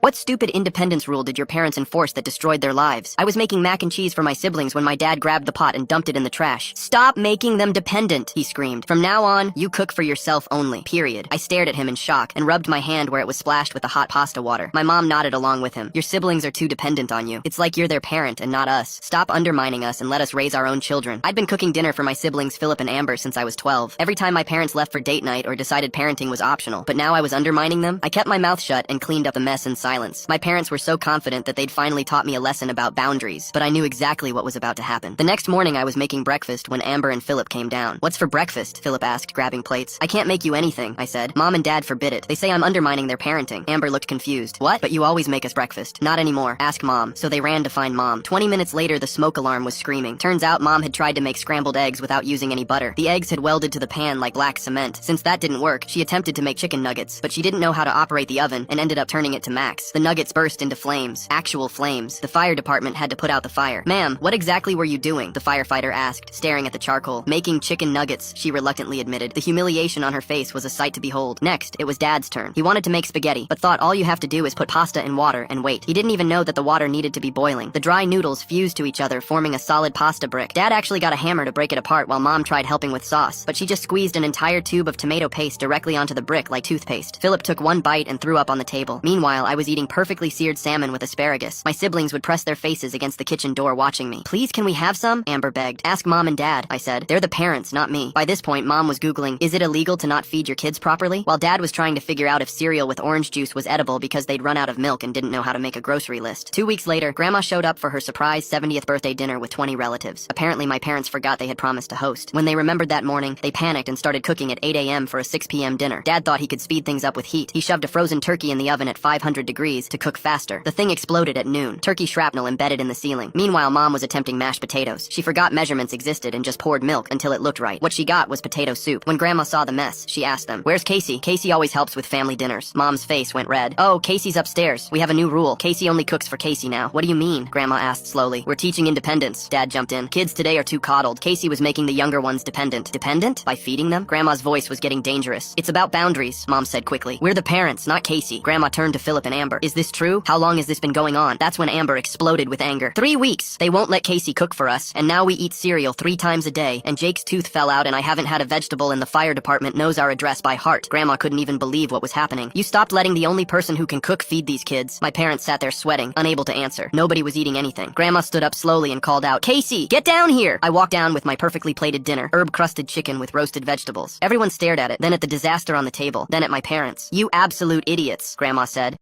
What stupid independence rule did your parents enforce that destroyed their lives? I was making mac and cheese for my siblings when my dad grabbed the pot and dumped it in the trash. Stop making them dependent, he screamed. From now on, you cook for yourself only, period. I stared at him in shock and rubbed my hand where it was splashed with the hot pasta water. My mom nodded along with him. Your siblings are too dependent on you. It's like you're their parent and not us. Stop undermining us and let us raise our own children. I'd been cooking dinner for my siblings Philip and Amber since I was 12. Every time my parents left for date night or decided parenting was optional, but now I was undermining them. I kept my mouth shut and cleaned up the mess in silence. My parents were so confident that they'd finally taught me a lesson about boundaries, but I knew exactly what was about to happen. The next morning I was making breakfast when Amber and Philip came down. What's for breakfast? Philip asked, grabbing plates. I can't make you anything, I said. Mom and Dad forbid it. They say I'm undermining their parenting. Amber looked confused. What? But you always make us breakfast. Not anymore. Ask Mom. So they ran to find Mom. 20 minutes later, the smoke alarm was screaming. Turns out Mom had tried to make scrambled eggs without using any butter. The eggs had welded to the pan like black cement. Since that didn't work, she attempted to make chicken nuggets, but she didn't know how to operate the oven and ended up turning it to max. The nuggets burst into flames. Actual flames. The fire department had to put out the fire. Ma'am, what exactly were you doing? The firefighter asked, staring at the charcoal. Making chicken nuggets, she reluctantly admitted. The humiliation on her face was a sight to behold. Next, it was Dad's turn. He wanted to make spaghetti, but thought all you have to do is put pasta in water and wait. He didn't even know that the water needed to be boiling. The dry noodles fused to each other, forming a solid pasta brick. Dad actually got a hammer to break it apart while Mom tried helping with sauce, but she just squeezed an entire tube of tomato paste directly onto the brick like toothpaste. Philip took one bite and threw up on the table. Meanwhile, I was eating perfectly seared salmon with asparagus. My siblings would press their faces against the kitchen door watching me. Please, can we have some? Amber begged. Ask Mom and Dad, I said. They're the parents, not me. By this point, Mom was Googling, is it illegal to not feed your kids properly? While Dad was trying to figure out if cereal with orange juice was edible because they'd run out of milk and didn't know how to make a grocery list. 2 weeks later, Grandma showed up for her surprise 70th birthday dinner with 20 relatives. Apparently, my parents forgot they had promised to host. When they remembered that morning, they panicked and started cooking at 8 a.m. for a 6 p.m. dinner. Dad thought he could speed things up with heat. He shoved a frozen turkey in the oven at 500 degrees to cook faster. The thing exploded at noon. Turkey shrapnel embedded in the ceiling. Meanwhile, Mom was attempting mashed potatoes. She forgot measurements existed and just poured milk until it looked right. What she got was potato soup. When Grandma saw the mess, she asked them, where's Casey? Casey always helps with family dinners. Mom's face went red. Oh, Casey's upstairs. We have a new rule. Casey only cooks for Casey now. What do you mean? Grandma asked slowly. We're teaching independence. Dad jumped in. Kids today are too coddled. Casey was making the younger ones dependent. Dependent? By feeding them? Grandma's voice was getting dangerous. It's about boundaries, Mom said quickly. We're the parents, not Casey. Grandma turned to Philip and Amber. Is this true? How long has this been going on? That's when Amber exploded with anger. 3 weeks. They won't let Casey cook for us, and now we eat cereal 3 times a day, and Jake's tooth fell out and I haven't had a vegetable and the fire department knows our address by heart. Grandma couldn't even believe what was happening. You stopped letting the only person who can cook feed these kids. My parents sat there sweating, unable to answer. Nobody was eating anything. Grandma stood up slowly and called out, Casey, get down here! I walked down with my perfectly plated dinner, herb-crusted chicken with roasted vegetables. Everyone stared at it, then at the disaster on the table, then at my parents. You absolute idiots, Grandma said.